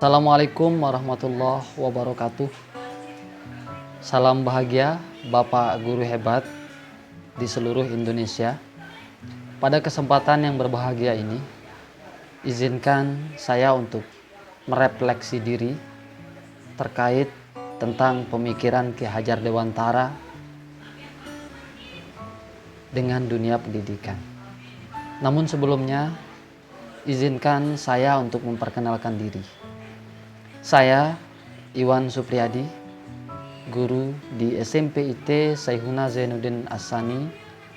Assalamualaikum warahmatullahi wabarakatuh. Salam bahagia Bapak Guru hebat di seluruh Indonesia. Pada kesempatan yang berbahagia ini, izinkan saya untuk merefleksi diri terkait tentang pemikiran Ki Hajar Dewantara dengan dunia pendidikan. Namun sebelumnya, izinkan saya untuk memperkenalkan diri. Saya Iwan Supriyadi, guru di SMP IT Saihuna Zainuddin Asani,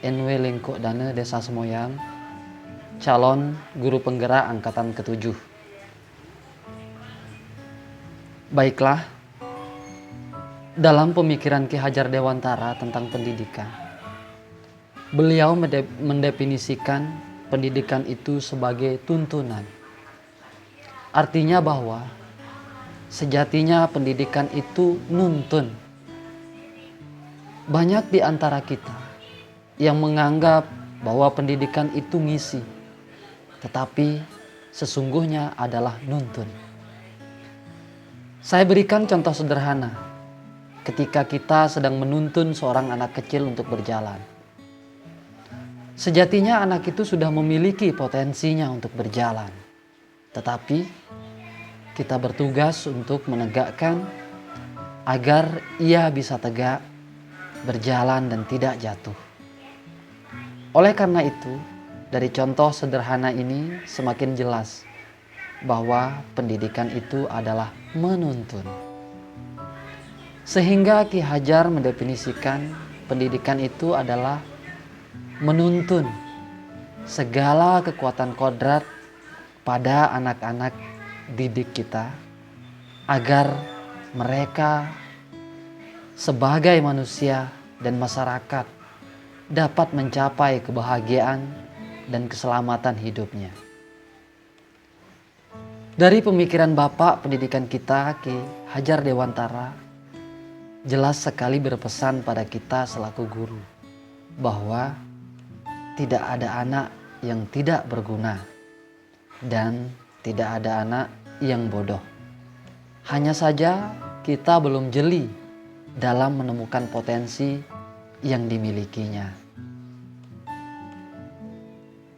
NW Lengkok Dana Desa Semoyang, calon guru penggerak angkatan ke-7. Baiklah, dalam pemikiran Ki Hajar Dewantara tentang pendidikan, beliau mendefinisikan pendidikan itu sebagai tuntunan. Artinya bahwa sejatinya pendidikan itu nuntun. Banyak di antara kita yang menganggap bahwa pendidikan itu ngisi, tetapi sesungguhnya adalah nuntun. Saya berikan contoh sederhana ketika kita sedang menuntun seorang anak kecil untuk berjalan. Sejatinya anak itu sudah memiliki potensinya untuk berjalan, tetapi kita bertugas untuk menegakkan agar ia bisa tegak, berjalan dan tidak jatuh. Oleh karena itu, dari contoh sederhana ini semakin jelas bahwa pendidikan itu adalah menuntun. Sehingga Ki Hajar mendefinisikan pendidikan itu adalah menuntun segala kekuatan kodrat pada anak-anak didik kita agar mereka sebagai manusia dan masyarakat dapat mencapai kebahagiaan dan keselamatan hidupnya. Dari pemikiran Bapak pendidikan kita, Ki Hajar Dewantara, jelas sekali berpesan pada kita selaku guru bahwa tidak ada anak yang tidak berguna dan tidak ada anak yang bodoh. Hanya saja kita belum jeli dalam menemukan potensi yang dimilikinya.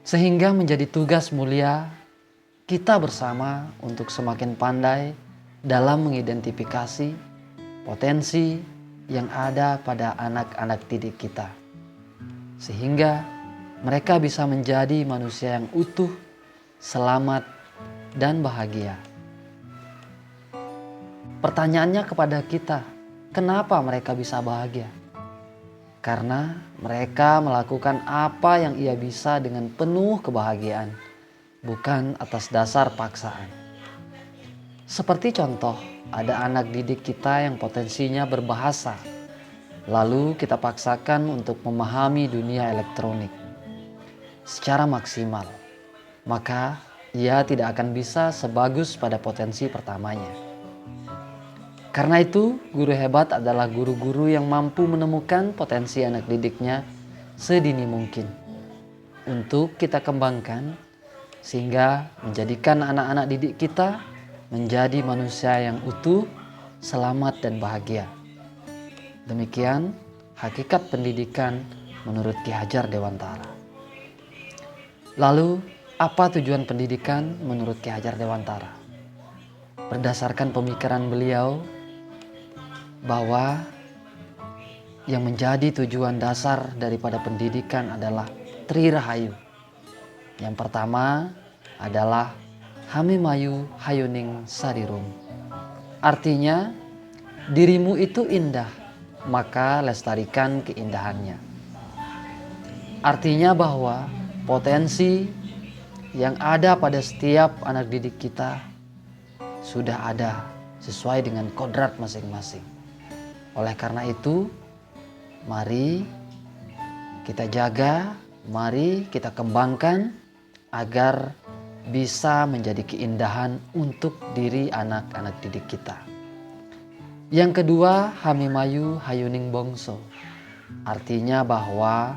Sehingga menjadi tugas mulia kita bersama untuk semakin pandai dalam mengidentifikasi potensi yang ada pada anak-anak didik kita. Sehingga mereka bisa menjadi manusia yang utuh, selamat, dan bahagia. Pertanyaannya kepada kita, kenapa mereka bisa bahagia? Karena mereka melakukan apa yang ia bisa dengan penuh kebahagiaan, bukan atas dasar paksaan. Seperti contoh, ada anak didik kita yang potensinya berbahasa, lalu kita paksakan untuk memahami dunia elektronik secara maksimal, maka ia tidak akan bisa sebagus pada potensi pertamanya. Karena itu, guru hebat adalah guru-guru yang mampu menemukan potensi anak didiknya sedini mungkin untuk kita kembangkan sehingga menjadikan anak-anak didik kita menjadi manusia yang utuh, selamat dan bahagia. Demikian hakikat pendidikan menurut Ki Hajar Dewantara. Lalu, apa tujuan pendidikan menurut Ki Hajar Dewantara? Berdasarkan pemikiran beliau bahwa yang menjadi tujuan dasar daripada pendidikan adalah Tri Rahayu. Yang pertama adalah Hamimayu Hayuning Sadirum. Artinya, dirimu itu indah, maka lestarikan keindahannya. Artinya bahwa potensi yang ada pada setiap anak didik kita sudah ada sesuai dengan kodrat masing-masing. Oleh karena itu, mari kita jaga, mari kita kembangkan agar bisa menjadi keindahan untuk diri anak-anak didik kita. Yang kedua, Hamimayu Hayuning Bongso. Artinya bahwa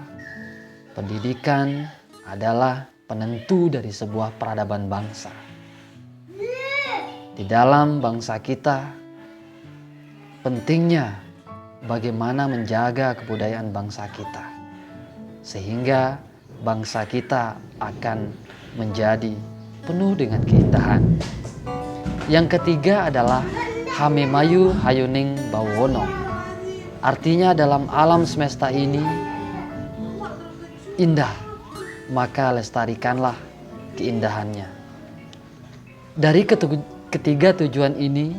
pendidikan adalah penentu dari sebuah peradaban bangsa. di dalam bangsa kita, pentingnya bagaimana menjaga kebudayaan bangsa kita, sehingga bangsa kita akan menjadi penuh dengan keindahan. Yang ketiga adalah Hamemayu Hayuning Bawono. Artinya dalam alam semesta ini indah, maka lestarikanlah keindahannya. Dari ketiga tujuan ini,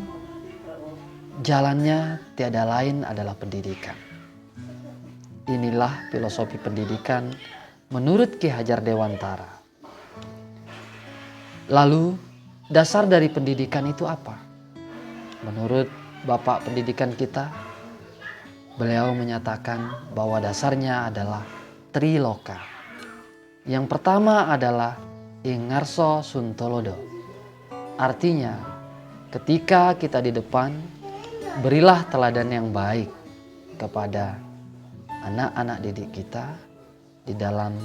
jalannya tiada lain adalah pendidikan. Inilah filosofi pendidikan menurut Ki Hajar Dewantara. Lalu, dasar dari pendidikan itu apa? Menurut Bapak Pendidikan kita, beliau menyatakan bahwa dasarnya adalah Triloka. Yang pertama adalah Ingarso Suntolodo. Artinya, ketika kita di depan, berilah teladan yang baik kepada anak-anak didik kita di dalam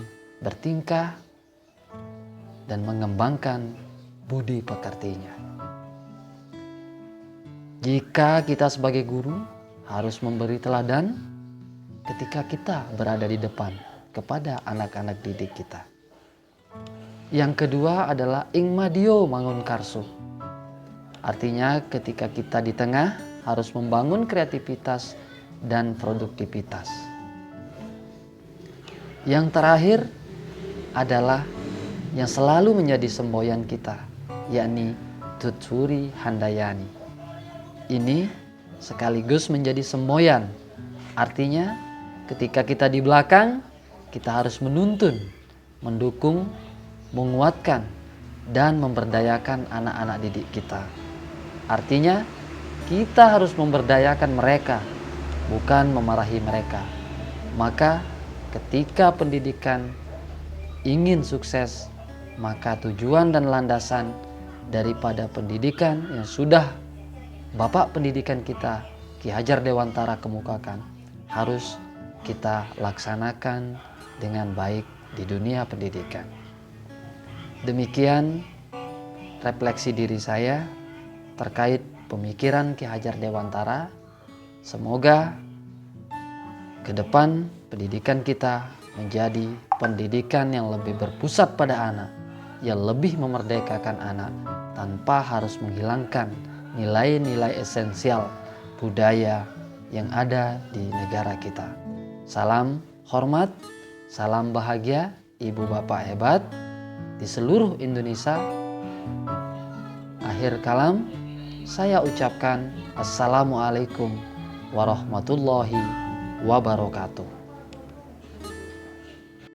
bertingkah dan mengembangkan budi pekertinya. Jika kita sebagai guru harus memberi teladan ketika kita berada di depan kepada anak-anak didik kita. Yang kedua adalah Ingmadio Mangunkarso. Artinya ketika kita di tengah harus membangun kreativitas dan produktivitas. Yang terakhir adalah yang selalu menjadi semboyan kita, yakni Tuturi Handayani. Ini sekaligus menjadi semboyan. Artinya ketika kita di belakang, kita harus menuntun, mendukung, menguatkan, dan memberdayakan anak-anak didik kita. Artinya kita harus memberdayakan mereka, bukan memarahi mereka. Maka ketika pendidikan ingin sukses, maka tujuan dan landasan daripada pendidikan yang sudah Bapak Pendidikan kita, Ki Hajar Dewantara, kemukakan, harus kita laksanakan dengan baik di dunia pendidikan. Demikian refleksi diri saya terkait pemikiran Ki Hajar Dewantara. Semoga ke depan pendidikan kita menjadi pendidikan yang lebih berpusat pada anak, yang lebih memerdekakan anak tanpa harus menghilangkan nilai-nilai esensial budaya yang ada di negara kita. Salam hormat, salam bahagia Ibu Bapak hebat di seluruh Indonesia. Akhir kalam, saya ucapkan Assalamualaikum warahmatullahi wabarakatuh.